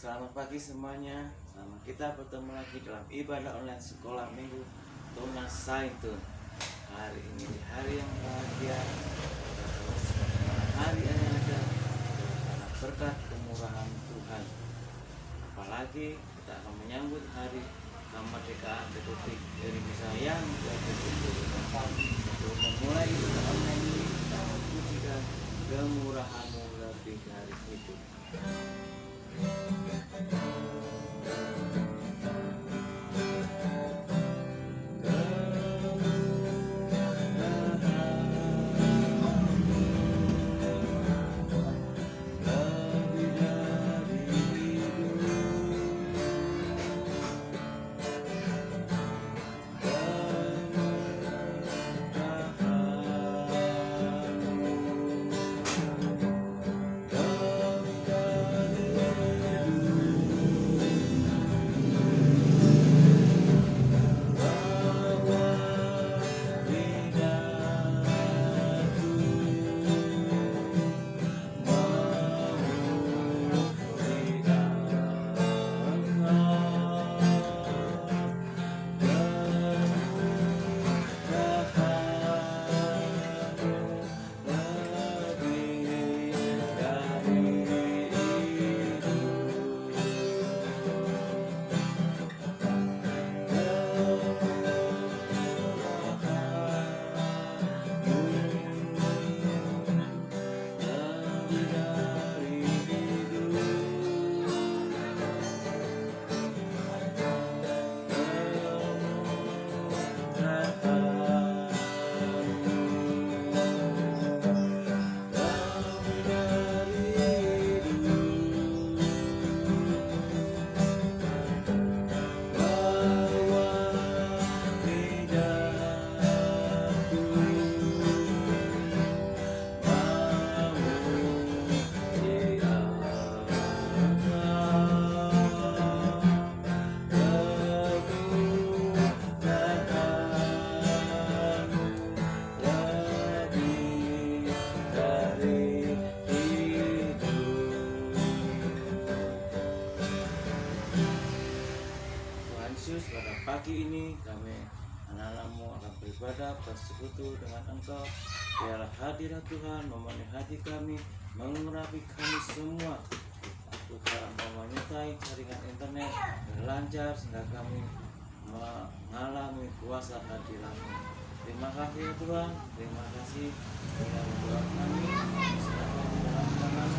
Selamat pagi semuanya. Selamat kita bertemu lagi dalam ibadah online sekolah minggu Tunas Saintun. Hari ini hari yang bahagia, hari yang ada karena berkat kemurahan Tuhan. Apalagi kita akan menyambut hari kemerdekaan Republik Indonesia yang ke-70. Untuk memulai ibadah online ini, kita memujikan kemurahan-Mu lebih dari hidup. Pada pagi ini kami anak-anakmu akan beribadah bersekutu dengan Engkau. Biarlah hadirat Tuhan memenuhi hati kami, mengurapi kami semua. Tuhan menyertai jaringan internet yang lancar sehingga kami mengalami kuasa hadirat-Mu. Terima kasih ya Tuhan, terima kasih dengan doa kami. Serahkan di dalam tangan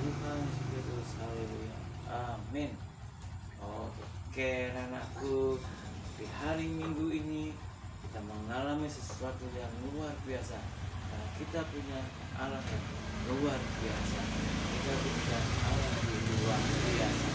Tuhan Yesus, haleluya, amin. Oke anakku, di hari Minggu ini kita mengalami sesuatu yang luar biasa karena kita punya Allah yang luar biasa. Kita punya Allah yang luar biasa.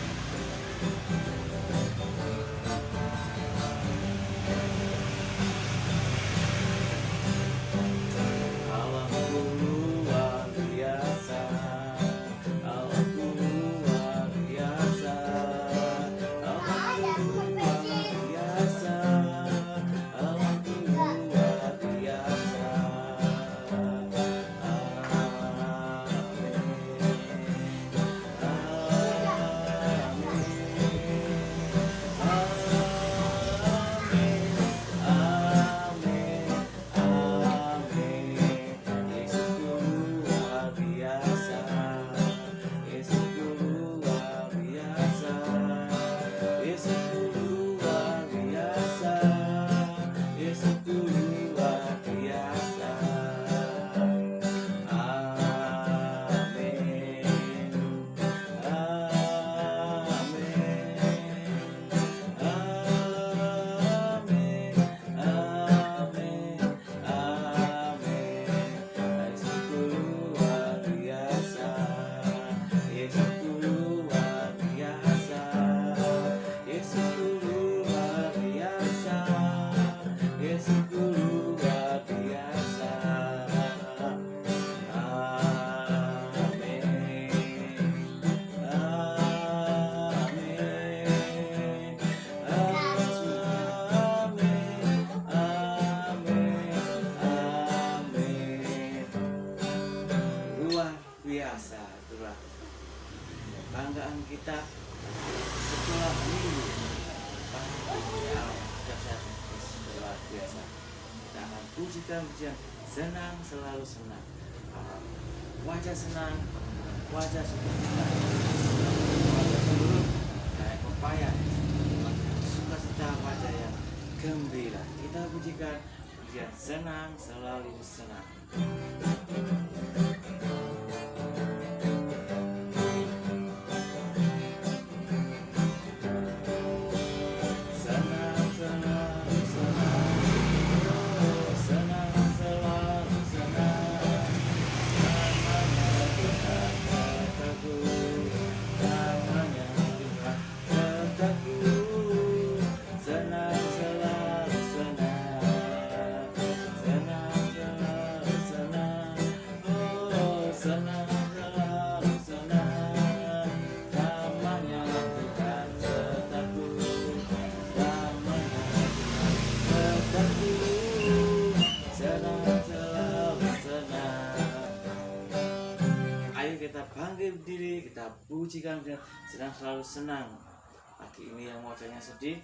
kebanggaan kita setelah minggu yang dahsyat luar biasa. Kita akan pujikan pujian senang selalu senang, wajah senang, wajah sukacita, wajah turun kayak pepaya, sukacita wajah yang gembira. Kita pujikan pujian senang selalu senang. Kita bangkit berdiri, kita pujikan dan sedang selalu senang. Pagi ini yang wajahnya sedih,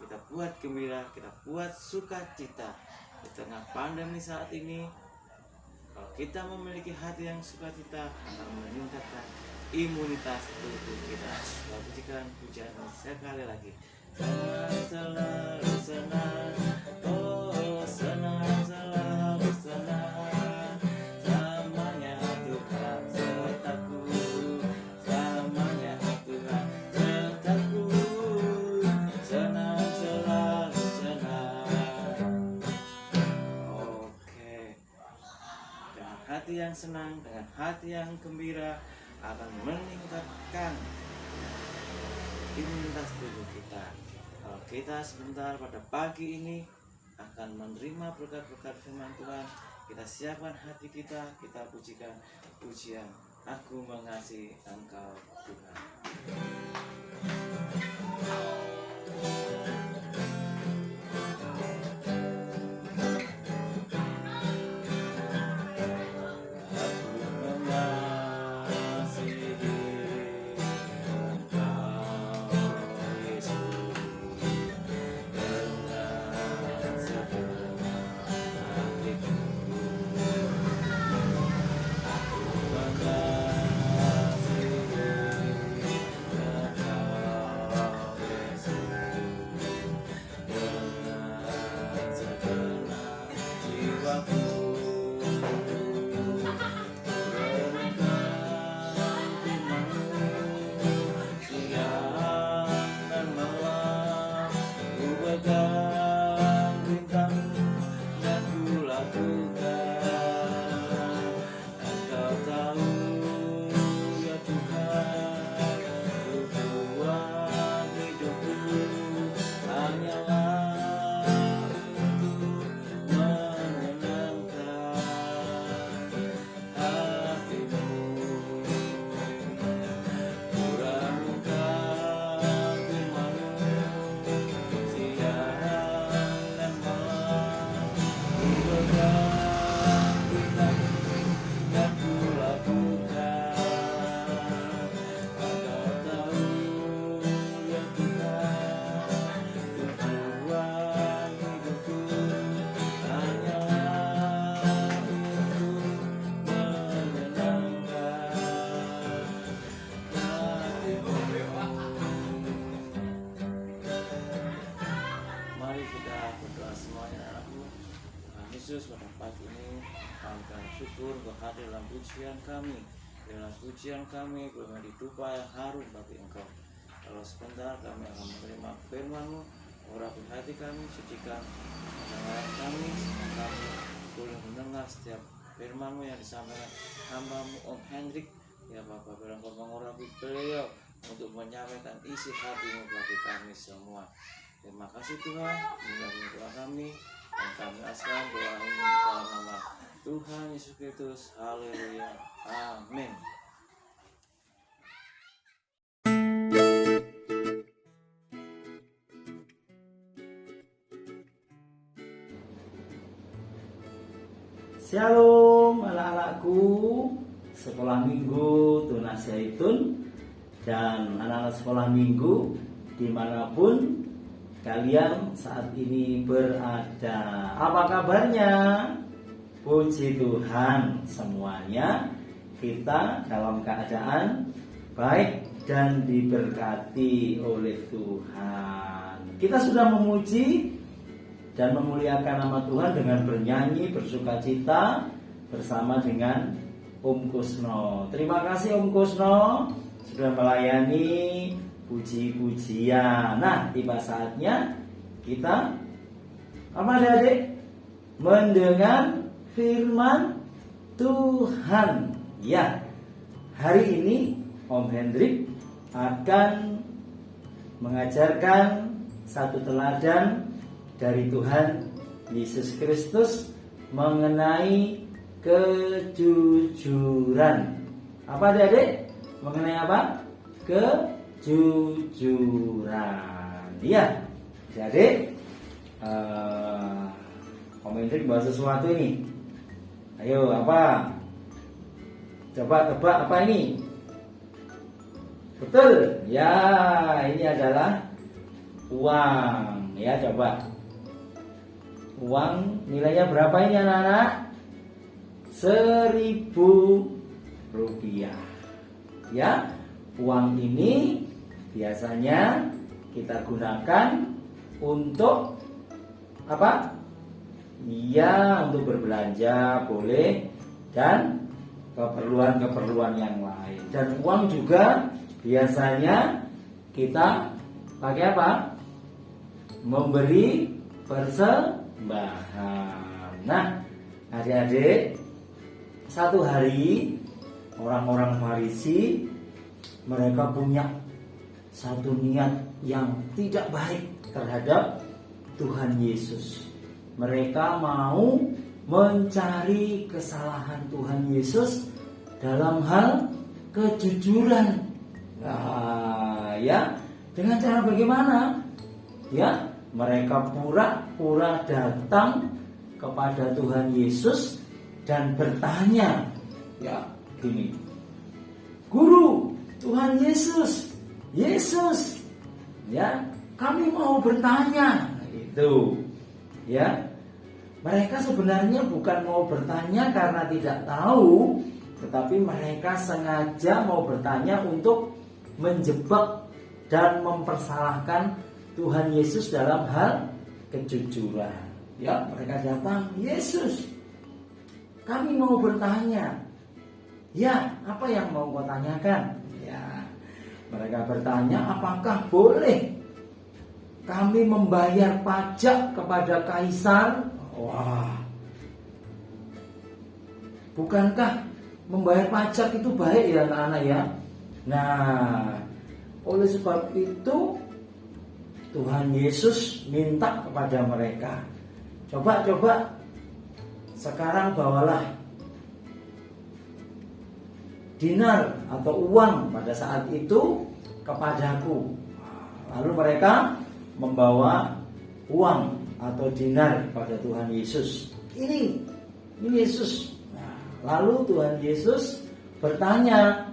kita buat gembira, kita buat sukacita. Di tengah pandemi saat ini, kalau kita memiliki hati yang sukacita, akan meningkatkan imunitas tubuh kita. Kita pujikan pujian sekali lagi. Senang selalu senang, oh senang selalu senang. Hati yang senang dengan hati yang gembira akan meningkatkan imunitas tubuh kita. Kalau kita sebentar pada pagi ini akan menerima berkat-berkat firman Tuhan, kita siapkan hati kita, kita pujikan pujian Aku Mengasihi Engkau Tuhan. Yesus, pada pagi ini kami syukur berhadir dalam pujian kami. Dalam pujian kami boleh ditumpah yang harum bagi Engkau. Kalau sebentar kami akan menerima firman-Mu, urapi hati kami, sucikan pendengaran kami, sehingga kami boleh mendengar setiap firman-Mu yang disampaikan hamba-Mu Om Hendrik. Ya Bapak, bilang Kau mengurapi beliau untuk menyampaikan isi hati-Mu bagi kami semua. Terima kasih Tuhan, menjadi doa kami. Dan kami askan doa ini dalam nama Tuhan Yesus Kristus. Haleluya. Amin. Shalom anak-anakku, sekolah minggu Tunas Zaitun. dan anak-anak sekolah minggu dimanapun kalian saat ini berada. Apa kabarnya? Puji Tuhan, semuanya kita dalam keadaan baik dan diberkati oleh Tuhan. Kita sudah memuji dan memuliakan nama Tuhan dengan bernyanyi bersukacita bersama dengan Om Kusno. Terima kasih Om Kusno sudah melayani puji-pujian. Nah, tiba saatnya kita apa adik-adik? Mendengar firman Tuhan. Ya, hari ini Om Hendrik akan mengajarkan satu teladan dari Tuhan Yesus Kristus mengenai kejujuran. Apa adik-adik? Mengenai apa? Kejujuran. Ya, jadi Om Hendrik bahas sesuatu ini. Ayo, apa? Coba tebak apa ini? Betul. Ya, ini adalah uang. Ya, coba. Uang nilainya berapa ini anak-anak? 1.000 rupiah. Ya, uang ini biasanya kita gunakan untuk apa? Ya, untuk berbelanja boleh dan keperluan-keperluan yang lain. Dan uang juga biasanya kita pakai apa? Memberi persembahan. Nah, adik-adik, satu hari orang-orang Farisi mereka punya satu niat yang tidak baik terhadap Tuhan Yesus. Mereka mau mencari kesalahan Tuhan Yesus dalam hal kejujuran. Nah, ya, dengan cara bagaimana? Ya, mereka pura-pura datang kepada Tuhan Yesus dan bertanya, ya, gini. Guru, Tuhan Yesus, ya, kami mau bertanya. Itu, ya. Mereka sebenarnya bukan mau bertanya karena tidak tahu, tetapi mereka sengaja mau bertanya untuk menjebak dan mempersalahkan Tuhan Yesus dalam hal kejujuran. Ya, mereka datang, Yesus, kami mau bertanya. Ya, apa yang mau kau tanyakan? Ya, mereka bertanya, apakah boleh kami membayar pajak kepada Kaisar? Wah, bukankah membayar pajak itu baik ya anak-anak ya? Nah, oleh sebab itu Tuhan Yesus minta kepada mereka, coba sekarang bawalah dinar atau uang pada saat itu kepadaku. Lalu mereka membawa uang atau dinar kepada Tuhan Yesus. Ini Yesus. Nah, lalu Tuhan Yesus bertanya,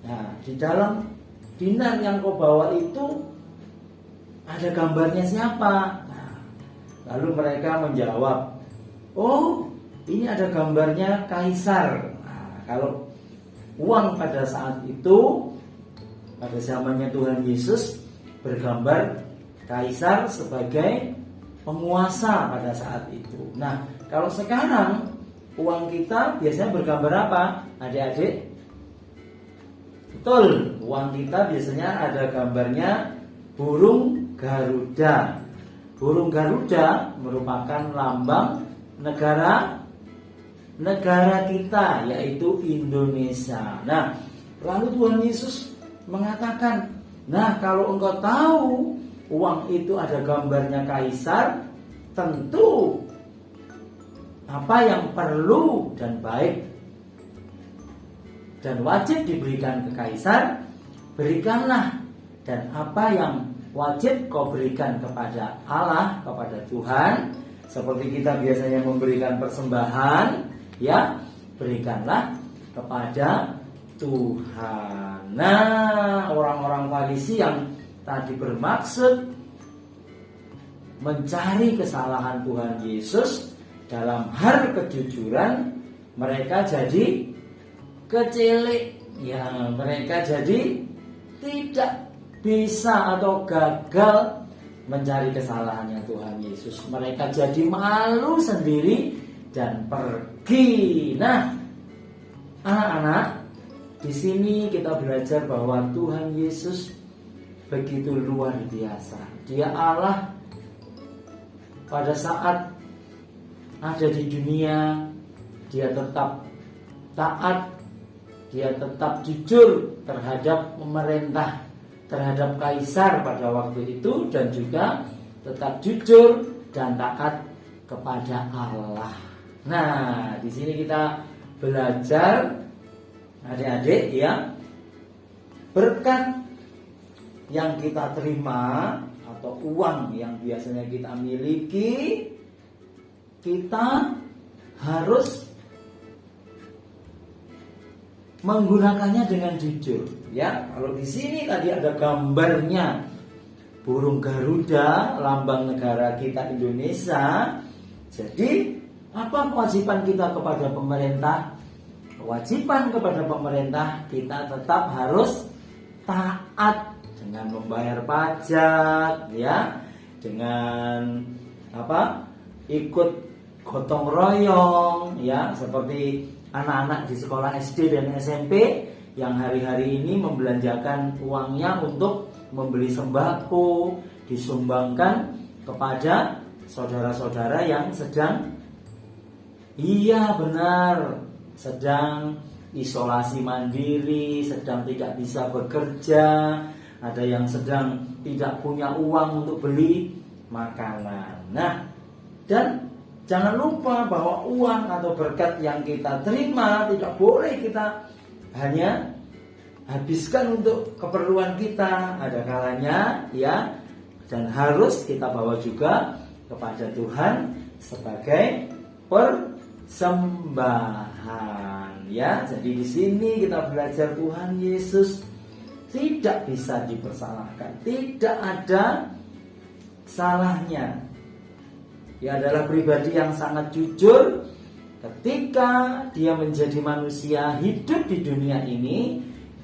nah, di dalam dinar yang kau bawa itu ada gambarnya siapa? Nah, lalu mereka menjawab, oh, ini ada gambarnya Kaisar. Nah, kalau uang pada saat itu, pada zamannya Tuhan Yesus, bergambar Kaisar sebagai penguasa pada saat itu. Nah, kalau sekarang uang kita biasanya bergambar apa, adik-adik? Betul, uang kita biasanya ada gambarnya burung Garuda. Burung Garuda merupakan lambang negara kita, yaitu Indonesia. Nah, lalu Tuhan Yesus mengatakan, nah, kalau engkau tahu uang itu ada gambarnya Kaisar, tentu apa yang perlu dan baik dan wajib diberikan ke Kaisar, berikanlah. Dan apa yang wajib kau berikan kepada Allah, kepada Tuhan, seperti kita biasanya memberikan persembahan, ya, berikanlah kepada Tuhan. Nah, orang-orang Farisi yang tadi bermaksud mencari kesalahan Tuhan Yesus dalam hal kejujuran, mereka jadi kecilik. Ya, mereka jadi tidak bisa atau gagal mencari kesalahannya Tuhan Yesus. Mereka jadi malu sendiri dan pergi. Nah, anak-anak, di sini kita belajar bahwa Tuhan Yesus begitu luar biasa. Dia Allah pada saat ada di dunia, dia tetap taat, dia tetap jujur terhadap pemerintah, terhadap kaisar pada waktu itu, dan juga tetap jujur dan taat kepada Allah. Nah, di sini kita belajar, adik-adik, ya, berkat yang kita terima atau uang yang biasanya kita miliki, kita harus menggunakannya dengan jujur. Ya, kalau di sini tadi ada gambarnya burung Garuda, lambang negara kita Indonesia. Jadi, apa kewajiban kita kepada pemerintah? Kewajiban kepada pemerintah, kita tetap harus taat dengan membayar pajak, ya, dengan ikut gotong royong, ya, seperti anak-anak di sekolah SD dan SMP yang hari-hari ini membelanjakan uangnya untuk membeli sembako, disumbangkan kepada saudara-saudara yang sedang, iya benar, sedang isolasi mandiri, sedang tidak bisa bekerja, ada yang sedang tidak punya uang untuk beli makanan. Nah, dan jangan lupa bahwa uang atau berkat yang kita terima tidak boleh kita hanya habiskan untuk keperluan kita. Ada kalanya, ya, dan harus kita bawa juga kepada Tuhan sebagai persembahan, ya. Jadi di sini kita belajar Tuhan Yesus tidak bisa dipersalahkan, tidak ada salahnya. Dia adalah pribadi yang sangat jujur ketika dia menjadi manusia hidup di dunia ini.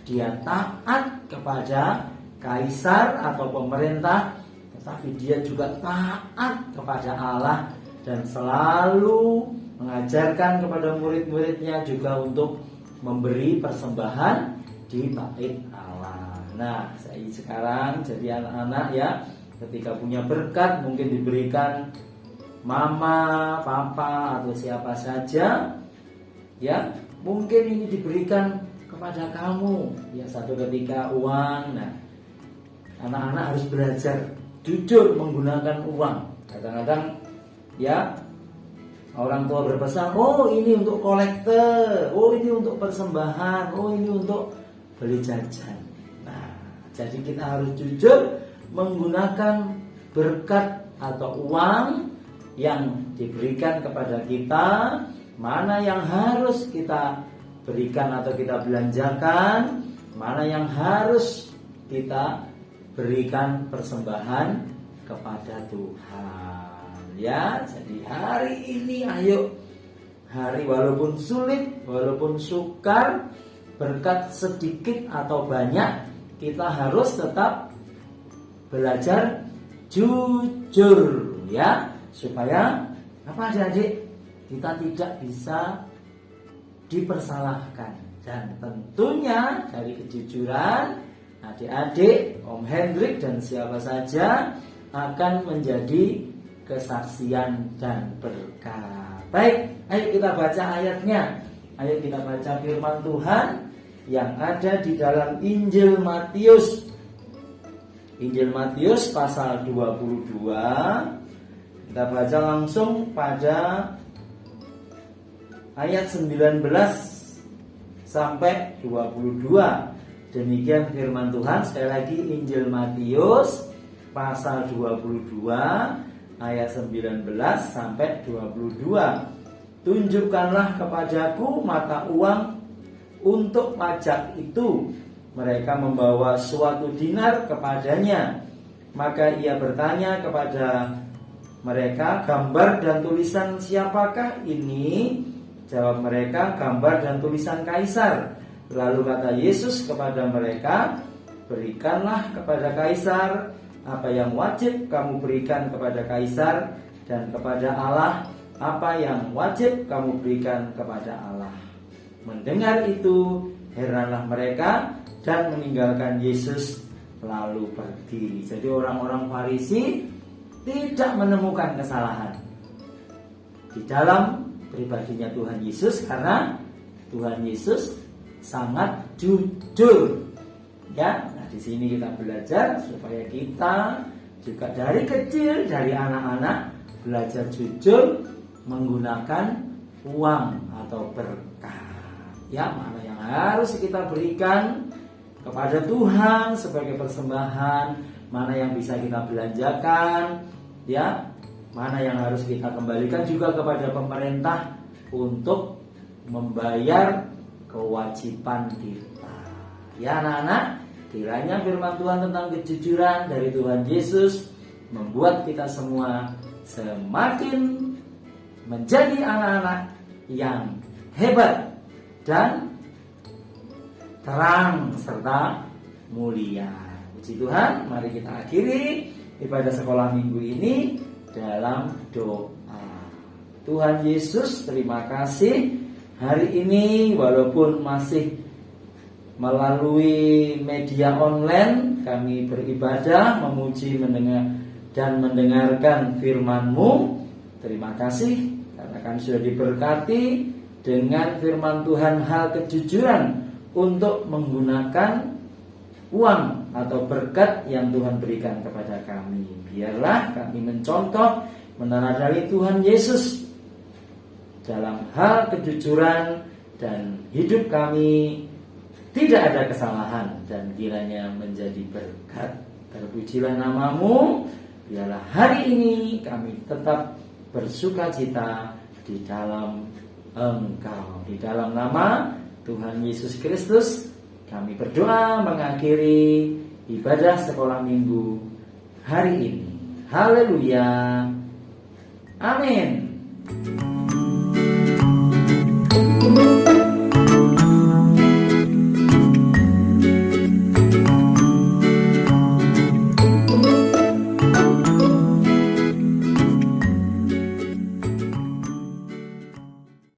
Dia taat kepada kaisar atau pemerintah, tetapi dia juga taat kepada Allah dan selalu mengajarkan kepada murid-muridnya juga untuk memberi persembahan di bait Allah. Nah, saya sekarang jadi anak-anak, ya, ketika punya berkat mungkin diberikan mama, papa, atau siapa saja, ya, mungkin ini diberikan kepada kamu, ya, satu ketika uang. Nah, anak-anak harus belajar jujur menggunakan uang. Kadang-kadang, ya, orang tua berpesan, oh ini untuk kolektor, oh ini untuk persembahan, oh ini untuk beli jajan. Nah, jadi kita harus jujur menggunakan berkat atau uang yang diberikan kepada kita, mana yang harus kita berikan atau kita belanjakan, mana yang harus kita berikan persembahan kepada Tuhan, ya. Jadi hari ini ayo, hari walaupun sulit, walaupun sukar, berkat sedikit atau banyak, kita harus tetap belajar jujur, ya, supaya adik-adik kita tidak bisa dipersalahkan. Dan tentunya dari kejujuran adik-adik, Om Hendrik dan siapa saja akan menjadi kesaksian dan berkat. Baik, ayo kita baca ayatnya. Ayo kita baca firman Tuhan yang ada di dalam Injil Matius. Injil Matius pasal 22. Kita baca langsung pada ayat 19 sampai 22. Demikian firman Tuhan. Sekali lagi, Injil Matius pasal 22 ayat 19 sampai 22. Tunjukkanlah kepadaku mata uang untuk pajak itu mereka membawa suatu dinar kepadanya. Maka ia bertanya kepada mereka, gambar dan tulisan siapakah ini? Jawab mereka, gambar dan tulisan Kaisar. Lalu kata Yesus kepada mereka, berikanlah kepada Kaisar apa yang wajib kamu berikan kepada Kaisar, dan kepada Allah apa yang wajib kamu berikan kepada Allah. Mendengar itu, heranlah mereka dan meninggalkan Yesus lalu pergi. Jadi orang-orang Farisi tidak menemukan kesalahan di dalam pribadinya Tuhan Yesus, karena Tuhan Yesus sangat jujur. Ya, nah di sini kita belajar supaya kita juga dari kecil, dari anak-anak belajar jujur menggunakan uang atau berkah. Ya, mana yang harus kita berikan kepada Tuhan sebagai persembahan, mana yang bisa kita belanjakan, ya, mana yang harus kita kembalikan juga kepada pemerintah untuk membayar kewajiban kita. Ya anak-anak, kiranya firman Tuhan tentang kejujuran dari Tuhan Yesus membuat kita semua semakin menjadi anak-anak yang hebat dan terang serta mulia. Puji Tuhan, mari kita akhiri ibadah sekolah minggu ini dalam doa. Tuhan Yesus, terima kasih hari ini walaupun masih melalui media online kami beribadah, memuji, mendengar dan mendengarkan firman-Mu. Terima kasih karena kami sudah diberkati dengan firman Tuhan hal kejujuran untuk menggunakan uang atau berkat yang Tuhan berikan kepada kami. Biarlah kami mencontoh, meneladani Tuhan Yesus dalam hal kejujuran, dan hidup kami tidak ada kesalahan dan kiranya menjadi berkat. Terpujilah nama-Mu. Biarlah hari ini kami tetap bersukacita di dalam Engkau. Di dalam nama Tuhan Yesus Kristus kami berdoa mengakhiri ibadah sekolah minggu hari ini. Haleluya. Amin.